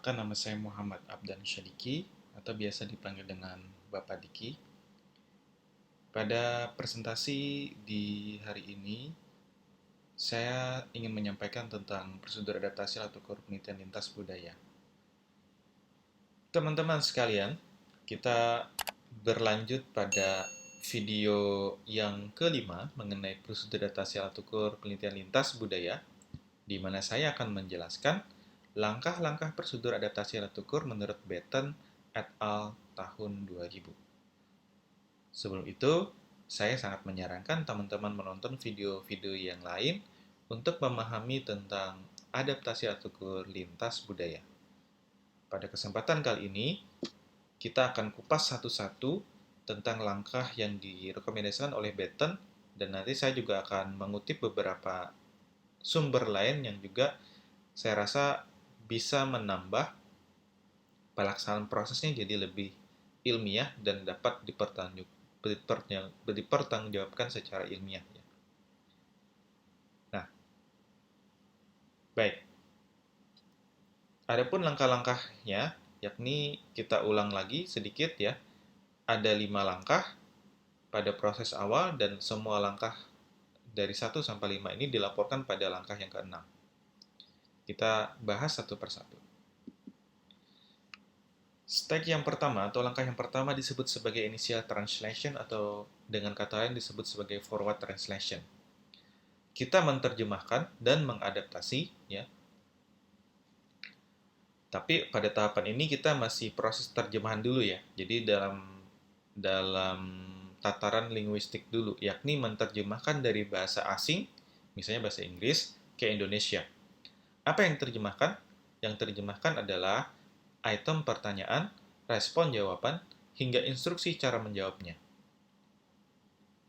Perkenalkan, nama saya Muhammad Abdan Syadiki, atau biasa dipanggil dengan Bapak Diki. Pada presentasi di hari ini, saya ingin menyampaikan tentang prosedur adaptasi atau penelitian lintas budaya. Teman-teman sekalian, kita berlanjut pada video yang kelima mengenai prosedur adaptasi atau penelitian lintas budaya, di mana saya akan menjelaskan langkah-langkah prosedur adaptasi alat ukur menurut Batten et al. Tahun 2000. Sebelum itu, saya sangat menyarankan teman-teman menonton video-video yang lain untuk memahami tentang adaptasi alat ukur lintas budaya. Pada kesempatan kali ini, kita akan kupas satu-satu tentang langkah yang direkomendasikan oleh Batten, dan nanti saya juga akan mengutip beberapa sumber lain yang juga saya rasa bisa menambah pelaksanaan prosesnya jadi lebih ilmiah dan dapat dipertanggungjawabkan secara ilmiah. Nah, baik. Adapun langkah-langkahnya, yakni kita ulang lagi sedikit ya. Ada 5 langkah pada proses awal dan semua langkah dari 1 sampai 5 ini dilaporkan pada langkah yang ke-6. Kita bahas satu persatu. Step yang pertama atau langkah yang pertama disebut sebagai initial translation atau dengan kata lain disebut sebagai forward translation. Kita menerjemahkan dan mengadaptasi ya. Tapi pada tahapan ini kita masih proses terjemahan dulu ya. Jadi dalam tataran linguistik dulu, yakni menerjemahkan dari bahasa asing, misalnya bahasa Inggris, ke Indonesia. Apa yang diterjemahkan? Yang diterjemahkan adalah item pertanyaan, respon jawaban, hingga instruksi cara menjawabnya.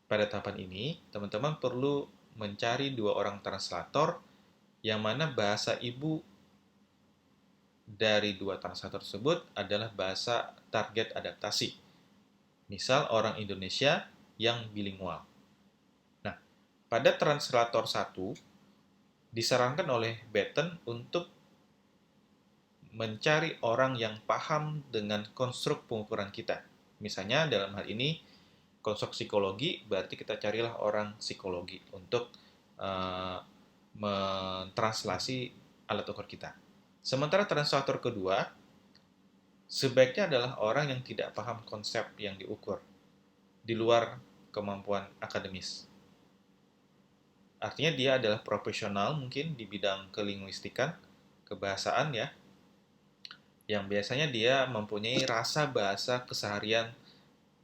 Pada tahapan ini, teman-teman perlu mencari 2 orang translator yang mana bahasa ibu dari 2 translator tersebut adalah bahasa target adaptasi. Misal orang Indonesia yang bilingual. Nah, pada translator 1 disarankan oleh Batten untuk mencari orang yang paham dengan konstruk pengukuran kita. Misalnya dalam hal ini konstruk psikologi, berarti kita carilah orang psikologi untuk mentranslasi alat ukur kita. Sementara translator kedua, sebaiknya adalah orang yang tidak paham konsep yang diukur, di luar kemampuan akademis. Artinya dia adalah profesional mungkin di bidang kelinguistikan, kebahasaan ya, yang biasanya dia mempunyai rasa bahasa keseharian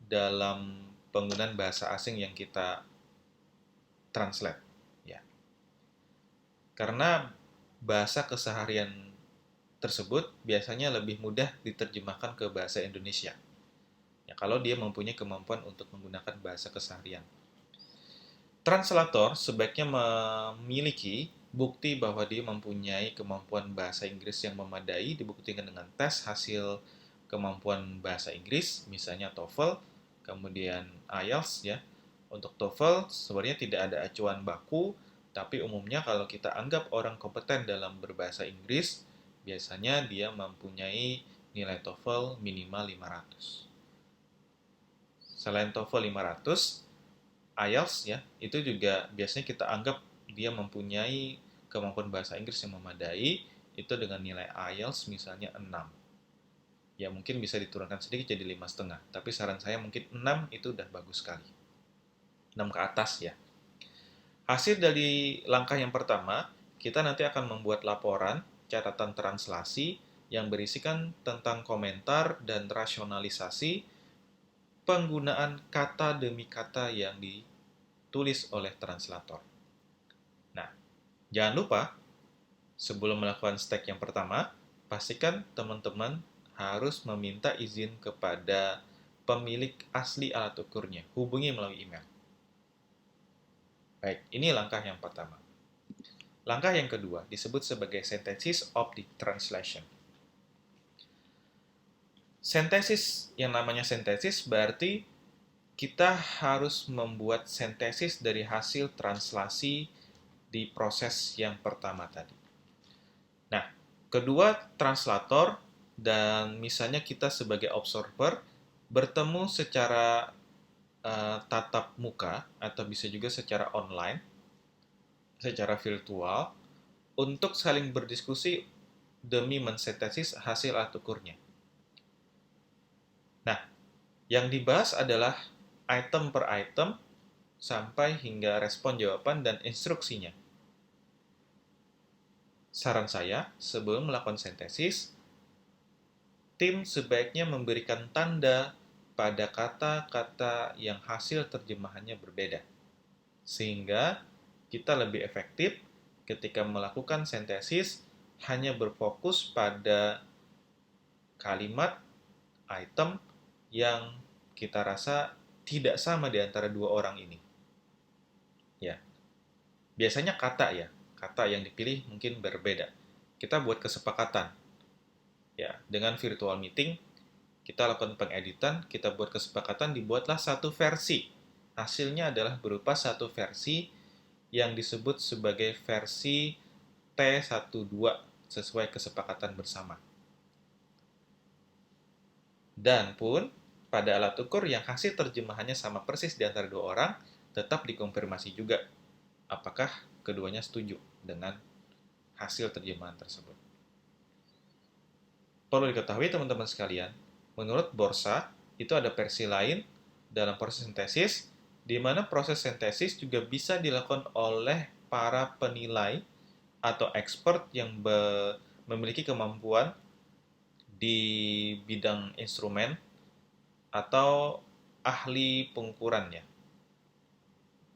dalam penggunaan bahasa asing yang kita translate ya. Karena bahasa keseharian tersebut biasanya lebih mudah diterjemahkan ke bahasa Indonesia. Ya, kalau dia mempunyai kemampuan untuk menggunakan bahasa keseharian. Translator sebaiknya memiliki bukti bahwa dia mempunyai kemampuan bahasa Inggris yang memadai, dibuktikan dengan tes hasil kemampuan bahasa Inggris, misalnya TOEFL, kemudian IELTS ya. Untuk TOEFL sebenarnya tidak ada acuan baku, tapi umumnya kalau kita anggap orang kompeten dalam berbahasa Inggris, biasanya dia mempunyai nilai TOEFL minimal 500. Selain TOEFL 500, IELTS ya, itu juga biasanya kita anggap dia mempunyai kemampuan bahasa Inggris yang memadai, itu dengan nilai IELTS misalnya 6. Ya mungkin bisa diturunkan sedikit jadi 5,5, tapi saran saya mungkin 6 itu udah bagus sekali. 6 ke atas ya. Hasil dari langkah yang pertama, kita nanti akan membuat laporan catatan translasi yang berisikan tentang komentar dan rasionalisasi penggunaan kata demi kata yang ditulis oleh translator. Nah, jangan lupa, sebelum melakukan step yang pertama, pastikan teman-teman harus meminta izin kepada pemilik asli alat ukurnya. Hubungi melalui email. Baik, ini langkah yang pertama. Langkah yang kedua disebut sebagai synthesis of the translation. Sintesis, yang namanya sintesis berarti kita harus membuat sintesis dari hasil translasi di proses yang pertama tadi. Nah, Kedua, translator dan misalnya kita sebagai observer bertemu secara tatap muka atau bisa juga secara online, secara virtual untuk saling berdiskusi demi mensintesis hasil alat ukurnya. Nah, yang dibahas adalah item per item sampai hingga respon jawaban dan instruksinya. Saran saya, sebelum melakukan sintesis, tim sebaiknya memberikan tanda pada kata-kata yang hasil terjemahannya berbeda. Sehingga kita lebih efektif ketika melakukan sintesis hanya berfokus pada kalimat, item yang kita rasa tidak sama di antara dua orang ini. Ya, biasanya kata yang dipilih mungkin berbeda. Kita buat kesepakatan. Ya, dengan virtual meeting kita lakukan pengeditan, kita buat kesepakatan, dibuatlah satu versi. Hasilnya adalah berupa satu versi yang disebut sebagai versi T12 sesuai kesepakatan bersama. Dan pun pada alat ukur yang hasil terjemahannya sama persis di antara dua orang, tetap dikonfirmasi juga apakah keduanya setuju dengan hasil terjemahan tersebut. Perlu diketahui teman-teman sekalian, menurut Borsa, itu ada versi lain dalam proses sintesis, di mana proses sintesis juga bisa dilakukan oleh para penilai atau expert yang memiliki kemampuan di bidang instrumen atau ahli pengukurannya,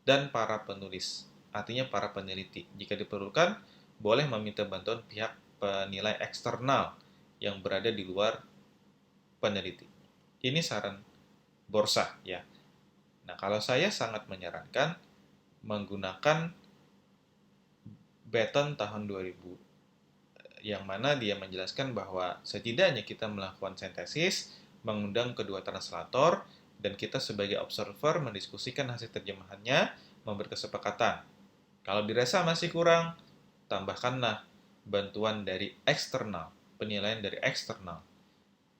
dan para penulis, artinya para peneliti. Jika diperlukan, boleh meminta bantuan pihak penilai eksternal yang berada di luar peneliti. Ini saran Borsa ya. Nah, kalau saya sangat menyarankan menggunakan Baton tahun 2000 yang mana dia menjelaskan bahwa setidaknya kita melakukan sintesis, mengundang kedua translator, dan kita sebagai observer mendiskusikan hasil terjemahannya, memberi kesepakatan. Kalau dirasa masih kurang, tambahkanlah bantuan dari eksternal, penilaian dari eksternal,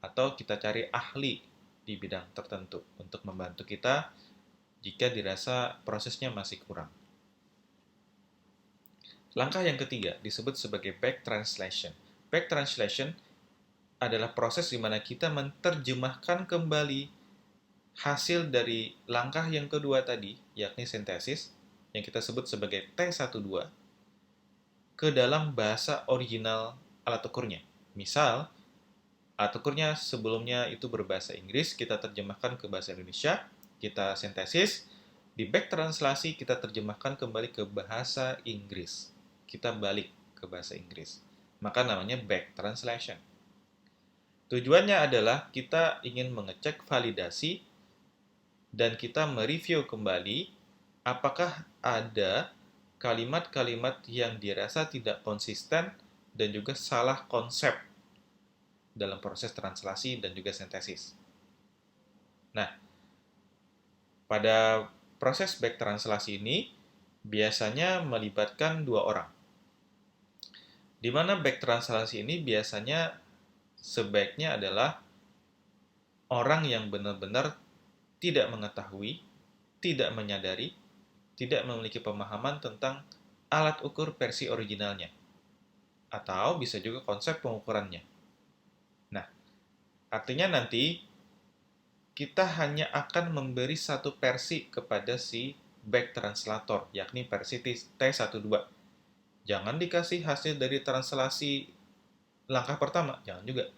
atau kita cari ahli di bidang tertentu untuk membantu kita jika dirasa prosesnya masih kurang. Langkah yang ketiga disebut sebagai back translation. Back translation adalah proses di mana kita menerjemahkan kembali hasil dari langkah yang kedua tadi, yakni sintesis, yang kita sebut sebagai T12, ke dalam bahasa original alat ukurnya. Misal, alat ukurnya sebelumnya itu berbahasa Inggris, kita terjemahkan ke bahasa Indonesia, kita sintesis, di back translasi kita terjemahkan kembali ke bahasa Inggris. Kita balik ke bahasa Inggris. Maka namanya back translation. Tujuannya adalah kita ingin mengecek validasi dan kita mereview kembali apakah ada kalimat-kalimat yang dirasa tidak konsisten dan juga salah konsep dalam proses translasi dan juga sintesis. Nah, pada proses back translasi ini biasanya melibatkan dua orang. Di mana back translasi ini biasanya sebaiknya adalah orang yang benar-benar tidak mengetahui, tidak menyadari, tidak memiliki pemahaman tentang alat ukur versi originalnya. Atau bisa juga konsep pengukurannya. Nah, artinya nanti kita hanya akan memberi satu versi kepada si back translator, yakni versi T12. Jangan dikasih hasil dari translasi langkah pertama, jangan juga.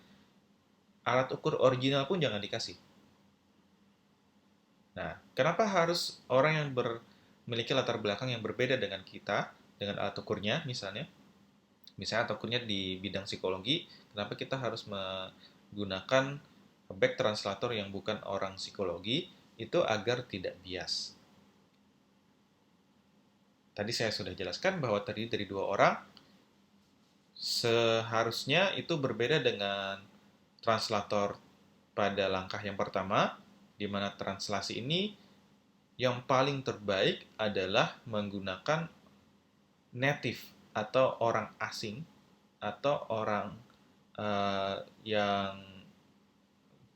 Alat ukur original pun jangan dikasih. Nah, kenapa harus orang yang memiliki latar belakang yang berbeda dengan kita, dengan alat ukurnya misalnya? Misalnya alat ukurnya di bidang psikologi, kenapa kita harus menggunakan back translator yang bukan orang psikologi? Itu agar tidak bias. Tadi saya sudah jelaskan bahwa terdiri dari dua orang, seharusnya itu berbeda dengan translator pada langkah yang pertama, di mana translasi ini yang paling terbaik adalah menggunakan native atau orang asing atau orang yang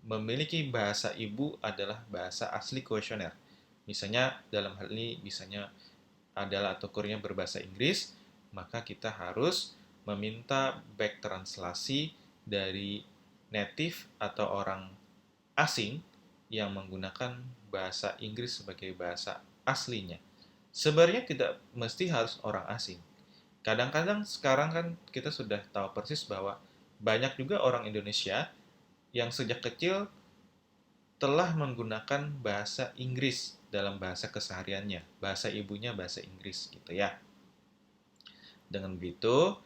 memiliki bahasa ibu adalah bahasa asli kuesioner. Misalnya dalam hal ini misalnya adalah atau ukurnya berbahasa Inggris, maka kita harus meminta back translasi dari native atau orang asing yang menggunakan bahasa Inggris sebagai bahasa aslinya. Sebenarnya tidak mesti harus orang asing. Kadang-kadang sekarang kan kita sudah tahu persis bahwa banyak juga orang Indonesia yang sejak kecil telah menggunakan bahasa Inggris dalam bahasa kesehariannya, bahasa ibunya bahasa Inggris gitu ya. Dengan begitu,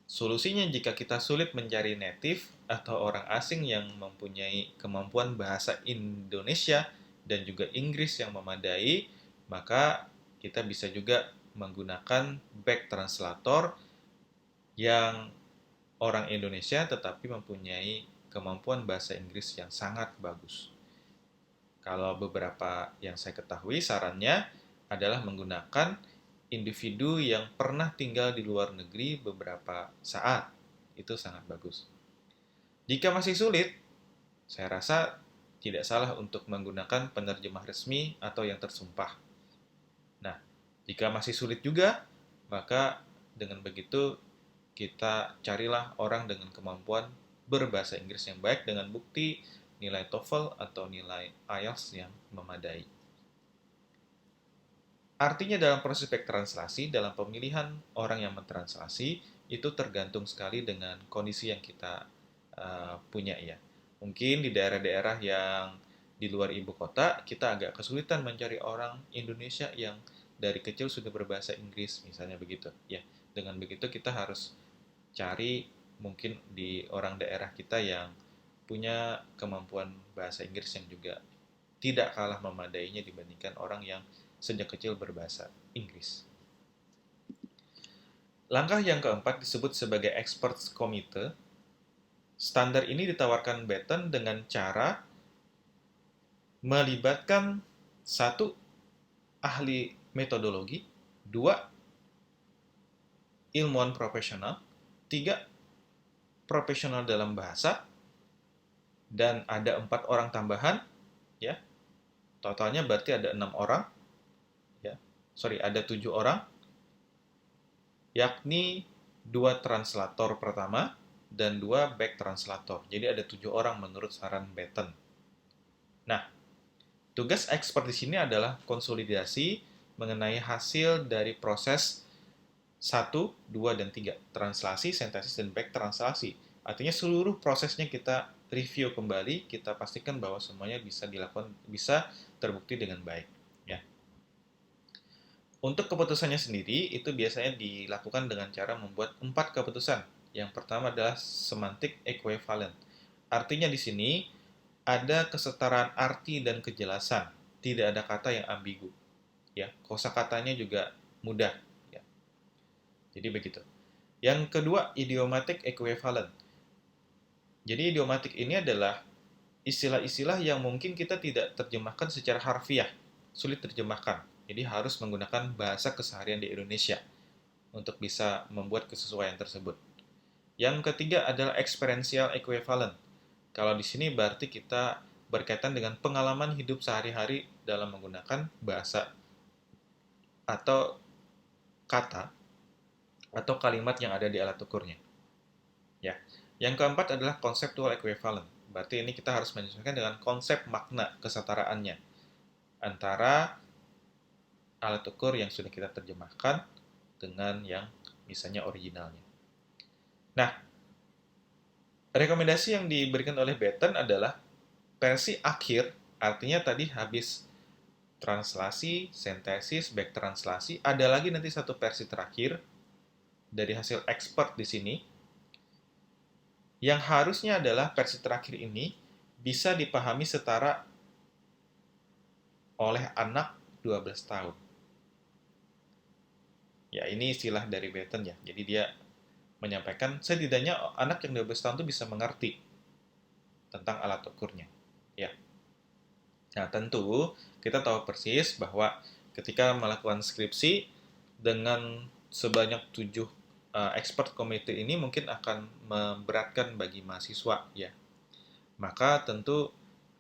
solusinya jika kita sulit mencari native atau orang asing yang mempunyai kemampuan bahasa Indonesia dan juga Inggris yang memadai, maka kita bisa juga menggunakan back translator yang orang Indonesia tetapi mempunyai kemampuan bahasa Inggris yang sangat bagus. Kalau beberapa yang saya ketahui, sarannya adalah menggunakan individu yang pernah tinggal di luar negeri beberapa saat. Itu sangat bagus. Jika masih sulit, saya rasa tidak salah untuk menggunakan penerjemah resmi atau yang tersumpah. Nah, jika masih sulit juga, maka dengan begitu kita carilah orang dengan kemampuan berbahasa Inggris yang baik dengan bukti nilai TOEFL atau nilai IELTS yang memadai. Artinya dalam proses back translasi, dalam pemilihan orang yang mentranslasi, itu tergantung sekali dengan kondisi yang kita punya ya. Mungkin di daerah-daerah yang di luar ibu kota, kita agak kesulitan mencari orang Indonesia yang dari kecil sudah berbahasa Inggris, misalnya begitu. Ya, dengan begitu kita harus cari mungkin di orang daerah kita yang punya kemampuan bahasa Inggris yang juga tidak kalah memadainya dibandingkan orang yang sejak kecil berbahasa Inggris. Langkah yang keempat disebut sebagai Experts Committee. Standar ini ditawarkan Batten dengan cara melibatkan satu ahli metodologi, dua ilmuwan profesional, tiga profesional dalam bahasa, dan ada 4 orang tambahan, ya. Totalnya berarti ada 6 orang, ya. Ada 7 orang, yakni 2 translator pertama dan 2 back translator. Jadi ada 7 orang menurut saran Batten. Nah, tugas expert di sini adalah konsolidasi mengenai hasil dari proses 1, 2, dan 3. Translasi, sintesis, dan back translasi. Artinya seluruh prosesnya kita review kembali, kita pastikan bahwa semuanya bisa dilakukan, bisa terbukti dengan baik. Ya. Untuk keputusannya sendiri, itu biasanya dilakukan dengan cara membuat 4 keputusan. Yang pertama adalah semantic equivalent. Artinya di sini ada kesetaraan arti dan kejelasan. Tidak ada kata yang ambigu. Ya, kosakatanya juga mudah. Ya. Jadi begitu. Yang kedua, idiomatic equivalent. Jadi idiomatik ini adalah istilah-istilah yang mungkin kita tidak terjemahkan secara harfiah, sulit terjemahkan. Jadi harus menggunakan bahasa keseharian di Indonesia untuk bisa membuat kesesuaian tersebut. Yang ketiga adalah experiential equivalent. Kalau di sini berarti kita berkaitan dengan pengalaman hidup sehari-hari dalam menggunakan bahasa atau kata atau kalimat yang ada di alat ukurnya. Ya. Yang keempat adalah conceptual equivalent. Berarti ini kita harus menyesuaikan dengan konsep makna kesetaraannya antara alat ukur yang sudah kita terjemahkan dengan yang misalnya originalnya. Nah, rekomendasi yang diberikan oleh Batten adalah versi akhir, artinya tadi habis translasi, sintesis, back translasi, ada lagi nanti satu versi terakhir dari hasil expert di sini, yang harusnya adalah versi terakhir ini bisa dipahami setara oleh anak 12 tahun. Ya, ini istilah dari Batten ya. Jadi dia menyampaikan setidaknya anak yang 12 tahun itu bisa mengerti tentang alat ukurnya. Ya. Nah, tentu kita tahu persis bahwa ketika melakukan skripsi dengan sebanyak 7 expert committee ini mungkin akan memberatkan bagi mahasiswa ya. Maka tentu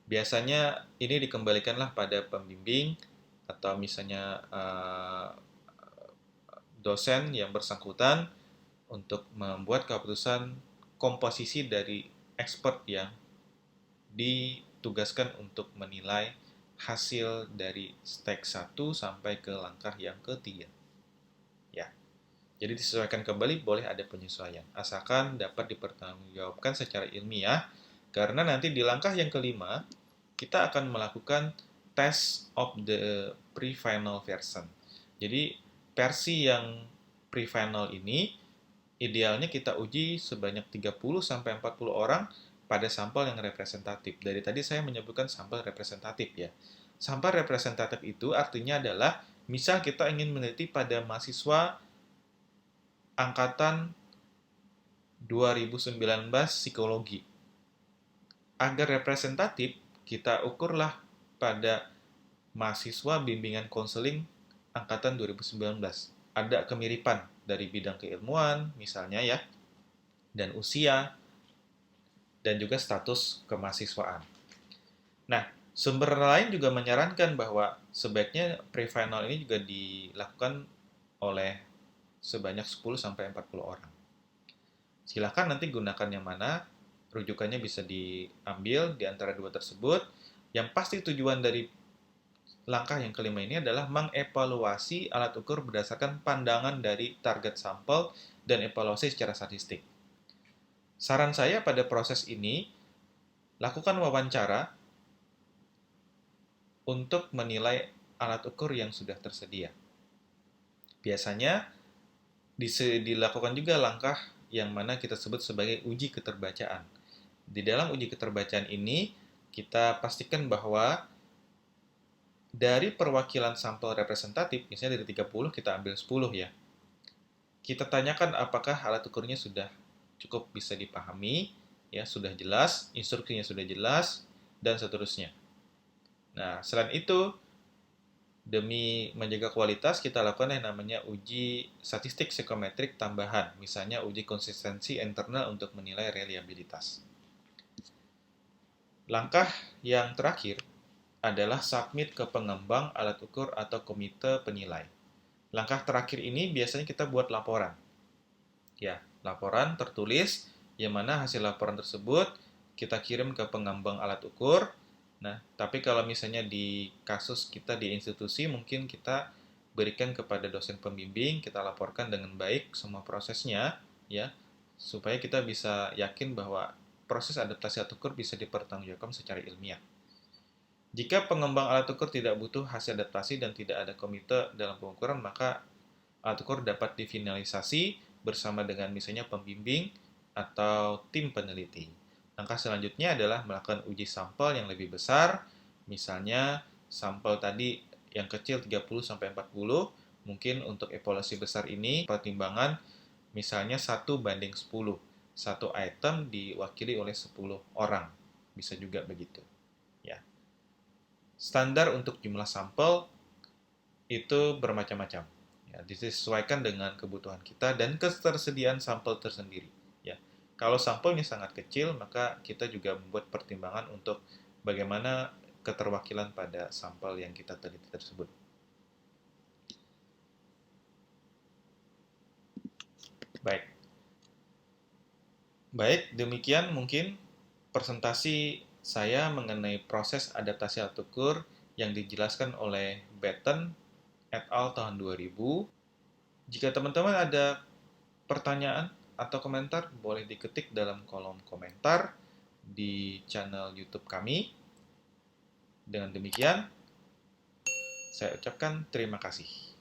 biasanya ini dikembalikanlah pada pembimbing atau misalnya dosen yang bersangkutan untuk membuat keputusan komposisi dari expert yang ditugaskan untuk menilai hasil dari step 1 sampai ke langkah yang ketiga. Ya. Jadi disesuaikan kembali, boleh ada penyesuaian, asalkan dapat dipertanggungjawabkan secara ilmiah, karena nanti di langkah yang kelima, kita akan melakukan test of the pre-final version. Jadi, versi yang pre-final ini, idealnya kita uji sebanyak 30-40 orang pada sampel yang representatif. Dari tadi saya menyebutkan sampel representatif ya. Sampel representatif itu artinya adalah, misal kita ingin meneliti pada mahasiswa angkatan 2019 psikologi. Agar representatif, kita ukurlah pada mahasiswa bimbingan konseling angkatan 2019. Ada kemiripan dari bidang keilmuan, misalnya ya, dan usia, dan juga status kemahasiswaan. Nah, sumber lain juga menyarankan bahwa sebaiknya pre-final ini juga dilakukan oleh sebanyak 10-40 orang. Silakan nanti gunakan yang mana, rujukannya bisa diambil di antara dua tersebut. Yang pasti tujuan dari langkah yang kelima ini adalah mengevaluasi alat ukur berdasarkan pandangan dari target sampel dan evaluasi secara statistik. Saran saya pada proses ini, lakukan wawancara untuk menilai alat ukur yang sudah tersedia. Biasanya dilakukan juga langkah yang mana kita sebut sebagai uji keterbacaan. Di dalam uji keterbacaan ini, kita pastikan bahwa dari perwakilan sampel representatif, misalnya dari 30 kita ambil 10 ya. Kita tanyakan apakah alat ukurnya sudah cukup bisa dipahami, ya sudah jelas, instruksinya sudah jelas, dan seterusnya. Nah, selain itu, demi menjaga kualitas, kita lakukan yang namanya uji statistik psikometrik tambahan, misalnya uji konsistensi internal untuk menilai reliabilitas. Langkah yang terakhir adalah submit ke pengembang alat ukur atau komite penilai. Langkah terakhir ini biasanya kita buat laporan. Ya, laporan tertulis, yang mana hasil laporan tersebut kita kirim ke pengembang alat ukur. Nah, tapi kalau misalnya di kasus kita di institusi, mungkin kita berikan kepada dosen pembimbing, kita laporkan dengan baik semua prosesnya, ya, supaya kita bisa yakin bahwa proses adaptasi alat ukur bisa dipertanggungjawabkan secara ilmiah. Jika pengembang alat ukur tidak butuh hasil adaptasi dan tidak ada komite dalam pengukuran, maka alat ukur dapat difinalisasi bersama dengan misalnya pembimbing atau tim peneliti. Langkah selanjutnya adalah melakukan uji sampel yang lebih besar, misalnya sampel tadi yang kecil 30-40, mungkin untuk evaluasi besar ini pertimbangan misalnya 1:10, satu item diwakili oleh 10 orang, bisa juga begitu. Ya. Standar untuk jumlah sampel itu bermacam-macam. Ya, disesuaikan dengan kebutuhan kita dan ketersediaan sampel tersendiri. Ya, kalau sampelnya sangat kecil, maka kita juga membuat pertimbangan untuk bagaimana keterwakilan pada sampel yang kita teliti tersebut. Baik. Baik, demikian mungkin presentasi saya mengenai proses adaptasi alat ukur yang dijelaskan oleh Batten et al. Tahun 2000. Jika teman-teman ada pertanyaan atau komentar, boleh diketik dalam kolom komentar di channel YouTube kami. Dengan demikian, saya ucapkan terima kasih.